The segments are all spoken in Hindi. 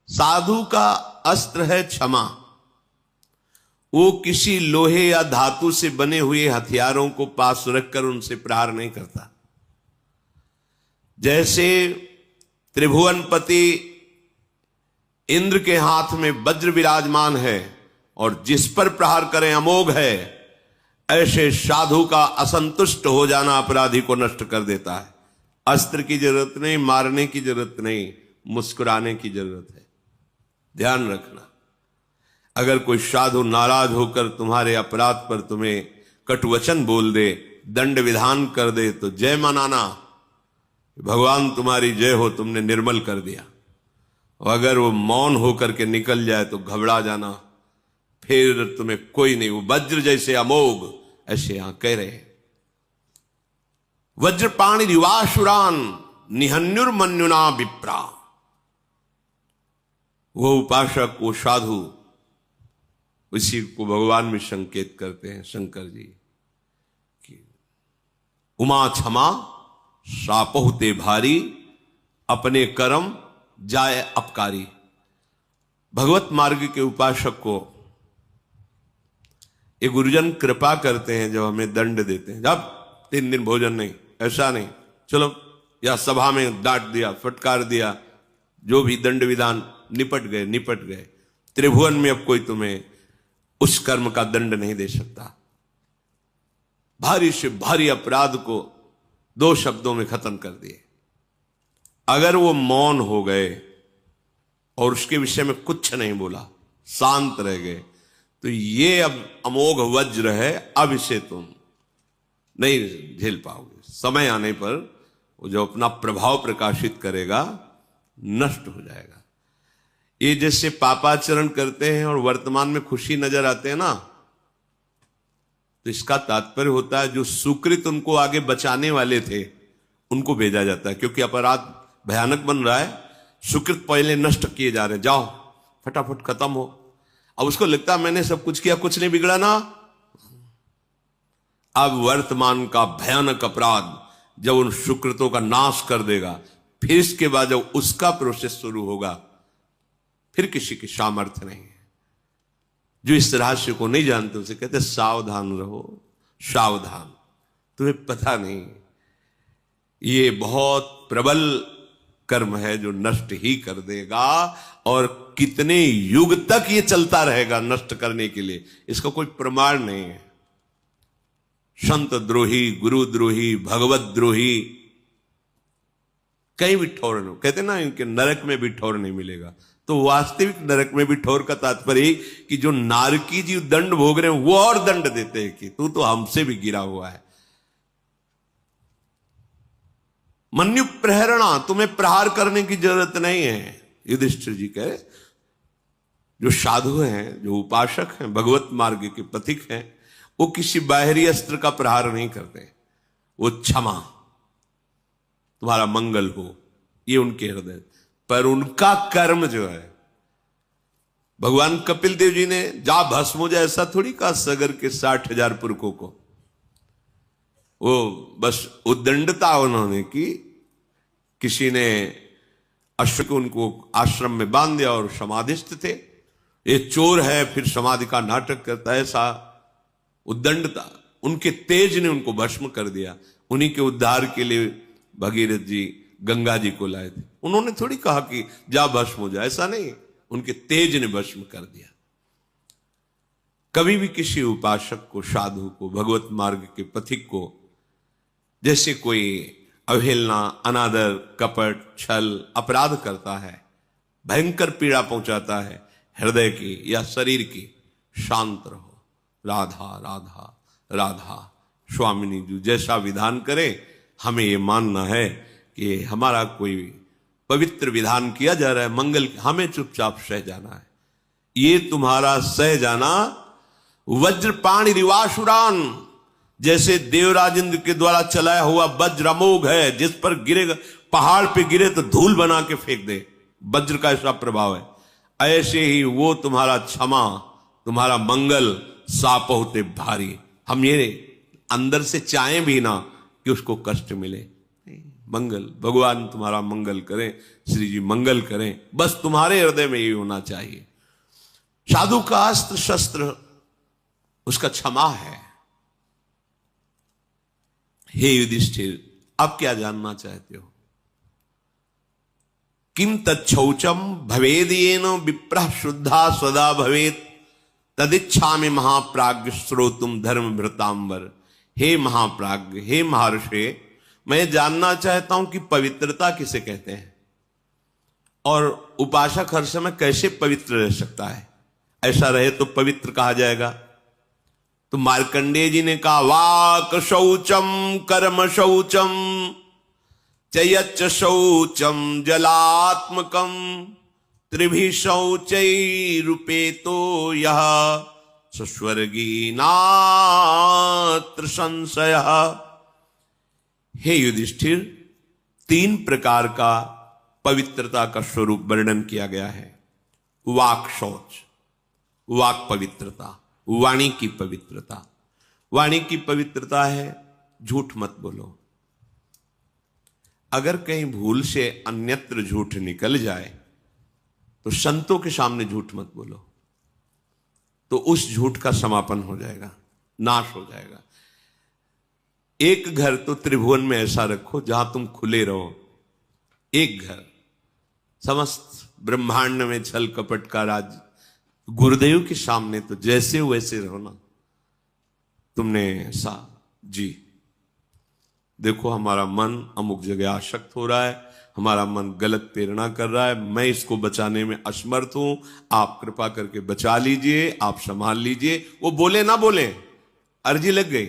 साधु का अस्त्र है क्षमा। वो किसी लोहे या धातु से बने हुए हथियारों को पास रखकर उनसे प्रहार नहीं करता। जैसे त्रिभुवनपति इंद्र के हाथ में वज्र विराजमान है और जिस पर प्रहार करें अमोघ है, ऐसे साधु का असंतुष्ट हो जाना अपराधी को नष्ट कर देता है। अस्त्र की जरूरत नहीं, मारने की जरूरत नहीं, मुस्कुराने की जरूरत है। ध्यान रखना, अगर कोई साधु नाराज होकर तुम्हारे अपराध पर तुम्हें कटुवचन बोल दे, दंड विधान कर दे, तो जय मनाना, भगवान तुम्हारी जय हो, तुमने निर्मल कर दिया। और अगर वो मौन होकर के निकल जाए तो घबरा जाना, फिर तुम्हें कोई नहीं। वो वज्र जैसे अमोघ, ऐसे यहां कह रहे हैं। वज्रपाणि रिवासुरान निहन्युर्मन्युना विप्रा। वो उपासक, वो साधु, इसी को भगवान में संकेत करते हैं शंकर जी कि उमा क्षमा सापहुते भारी, अपने कर्म जाए अपकारी। भगवत मार्ग के उपासक को ये गुरुजन कृपा करते हैं, जब हमें दंड देते हैं, जब 3 दिन भोजन नहीं, ऐसा नहीं, चलो, या सभा में डांट दिया, फटकार दिया, जो भी दंड विधान, निपट गए। त्रिभुवन में अब कोई तुम्हें उस कर्म का दंड नहीं दे सकता। भारी से भारी अपराध को 2 शब्दों में खत्म कर दिए। अगर वो मौन हो गए और उसके विषय में कुछ नहीं बोला, शांत रह गए, तो ये अब अमोघ वज्र है, अब इसे तुम नहीं झेल पाओगे। समय आने पर वो जो अपना प्रभाव प्रकाशित करेगा, नष्ट हो जाएगा। ये जैसे पापाचरण करते हैं और वर्तमान में खुशी नजर आते हैं ना, तो इसका तात्पर्य होता है जो सुकृत उनको आगे बचाने वाले थे उनको भेजा जाता है, क्योंकि अपराध भयानक बन रहा है, सुकृत पहले नष्ट किए जा रहे हैं, जाओ फटाफट खत्म हो। अब उसको लगता है मैंने सब कुछ किया, कुछ नहीं बिगड़ा ना। अब वर्तमान का भयानक अपराध जब उन सुकृतों का नाश कर देगा, फिर इसके बाद जब उसका प्रोसेस शुरू होगा, फिर किसी की सामर्थ्य नहीं है। जो इस रहस्य को नहीं जानते उसे कहते सावधान रहो, सावधान, तुम्हें पता नहीं ये बहुत प्रबल कर्म है जो नष्ट ही कर देगा, और कितने युग तक ये चलता रहेगा नष्ट करने के लिए, इसका कोई प्रमाण नहीं है। संत द्रोही, गुरु द्रोही, भगवत द्रोही कहीं भी ठौर नहीं, कहते ना इनके नरक में भी ठौर नहीं मिलेगा। तो वास्तविक नरक में भी ठौर का तात्पर्य कि जो नारकी जी दंड भोग रहे हैं वो और दंड देते हैं कि तू तो हमसे भी गिरा हुआ है। मन्यु प्रहरणा, तुम्हें प्रहार करने की जरूरत नहीं है। युधिष्ठिर जी कहे जो साधु हैं, जो उपासक हैं, भगवत मार्ग के पथिक हैं, वो किसी बाहरी अस्त्र का प्रहार नहीं करते। वो क्षमा, तुम्हारा मंगल हो, ये उनके हृदय। पर उनका कर्म जो है, भगवान कपिल देव जी ने जा भस्म हो जाए ऐसा थोड़ी कहा सगर के 60,000 पुरखों को। वो बस उद्दंडता उन्होंने की, किसी ने अश्व को उनको आश्रम में बांध दिया और समाधिस्थ थे। ये चोर है फिर समाधि का नाटक करता है, ऐसा उद्दंडता, उनके तेज ने उनको भस्म कर दिया। उन्हीं के उद्धार के लिए भगीरथ जी गंगा जी को लाए थे। उन्होंने थोड़ी कहा कि जा भस्म हो जाए, ऐसा नहीं, उनके तेज ने भस्म कर दिया। कभी भी किसी उपासक को, साधु को, भगवत मार्ग के पथिक को जैसे कोई अवहेलना, अनादर, कपट, छल, अपराध करता है, भयंकर पीड़ा पहुंचाता है हृदय की या शरीर की, शांत रहो। राधा राधा राधा, स्वामिनी जी जैसा विधान करे, हमें ये मानना है कि हमारा कोई पवित्र विधान किया जा रहा है, मंगल, हमें चुपचाप सह जाना है। ये तुम्हारा सह जाना वज्रपाणि रिवासुरान, जैसे देवराज इंद्र के द्वारा चलाया हुआ वज्र अमोघ है, जिस पर गिरेगा, पहाड़ पे गिरे तो धूल बना के फेंक दे, वज्र का ऐसा प्रभाव है। ऐसे ही वो तुम्हारा क्षमा, तुम्हारा मंगल साप होते भारी। हम ये अंदर से चाहें भी ना कि उसको कष्ट मिले, मंगल, भगवान तुम्हारा मंगल करें, श्री जी मंगल करें, बस तुम्हारे हृदय में ये होना चाहिए। साधु का अस्त्र शस्त्र उसका क्षमा है। हे युधिष्ठिर, अब क्या जानना चाहते हो? किम तच्छौचम भवेदेन विप्रः शुद्धा सदा भवेत तदिच्छामि महाप्राज्ञ श्रोतुम धर्म भृतांबर। हे महाप्राज्ञ, हे महर्षि, मैं जानना चाहता हूं कि पवित्रता किसे कहते हैं और उपासक हर समय कैसे पवित्र रह सकता है। ऐसा रहे तो पवित्र कहा जाएगा। तो मार्कंडेय जी ने कहा, वाक शौचम कर्म शौचम चयच्च शौचम जलात्मकम त्रिभि शौचैरुपेतो यः स्वर्गी नात्र संशय। हे युधिष्ठिर, 3 प्रकार का पवित्रता का स्वरूप वर्णन किया गया है। वाक शौच, वाक पवित्रता, वाणी की पवित्रता। वाणी की पवित्रता है झूठ मत बोलो। अगर कहीं भूल से अन्यत्र झूठ निकल जाए तो संतों के सामने झूठ मत बोलो, तो उस झूठ का समापन हो जाएगा, नाश हो जाएगा। एक घर तो त्रिभुवन में ऐसा रखो जहां तुम खुले रहो। एक घर, समस्त ब्रह्मांड में छल कपट का राज, गुरुदेव के सामने तो जैसे वैसे रहो ना। तुमने ऐसा, जी देखो हमारा मन अमुक जगह आसक्त हो रहा है, हमारा मन गलत प्रेरणा कर रहा है, मैं इसको बचाने में असमर्थ हूं, आप कृपा करके बचा लीजिए, आप संभाल लीजिए। वो बोले ना बोले, अर्जी लग गई,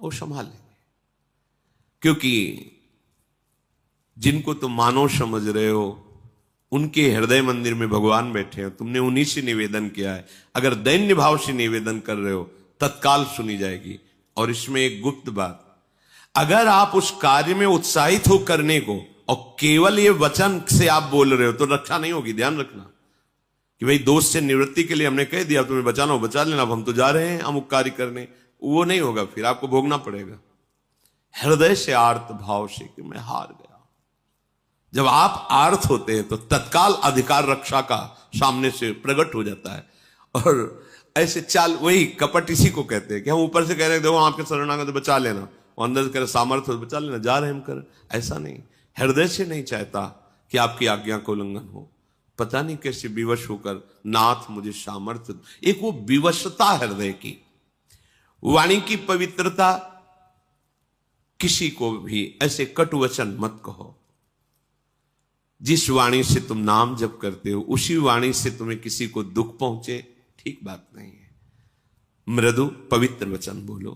वो संभाल लेंगे। क्योंकि जिनको तुम मानव समझ रहे हो उनके हृदय मंदिर में भगवान बैठे हैं, तुमने उन्हीं से निवेदन किया है। अगर दैन्य भाव से निवेदन कर रहे हो तत्काल सुनी जाएगी। और इसमें एक गुप्त बात, अगर आप उस कार्य में उत्साहित हो करने को और केवल ये वचन से आप बोल रहे हो तो रक्षा नहीं होगी। ध्यान रखना कि भाई दोष से निवृत्ति के लिए हमने कह दिया, तुम्हें बचाना हो बचा लेना, अब हम तो जा रहे हैं अमुक कार्य करने, वो नहीं होगा, फिर आपको भोगना पड़ेगा। हृदय से आर्त भाव से कि मैं हार गया। जब आप आर्त होते हैं तो तत्काल अधिकार रक्षा का सामने से प्रकट हो जाता है। और ऐसे चाल, वही कपट इसी को कहते हैं कि हम ऊपर से कह रहे हैं देखो आपके शरणागत तो बचा लेना, और अंदर से कह रहे सामर्थ्य बचा लेना, जा रहे हम कर। ऐसा नहीं, हृदय से नहीं चाहता कि आपकी आज्ञा का उल्लंघन हो। पता नहीं कैसे विवश होकर, नाथ मुझे सामर्थ्य, एक वो विवशता हृदय की। वाणी की पवित्रता, किसी को भी ऐसे कटु वचन मत कहो। जिस वाणी से तुम नाम जप करते हो उसी वाणी से तुम्हें किसी को दुख पहुंचे, ठीक बात नहीं है। मृदु पवित्र वचन बोलो।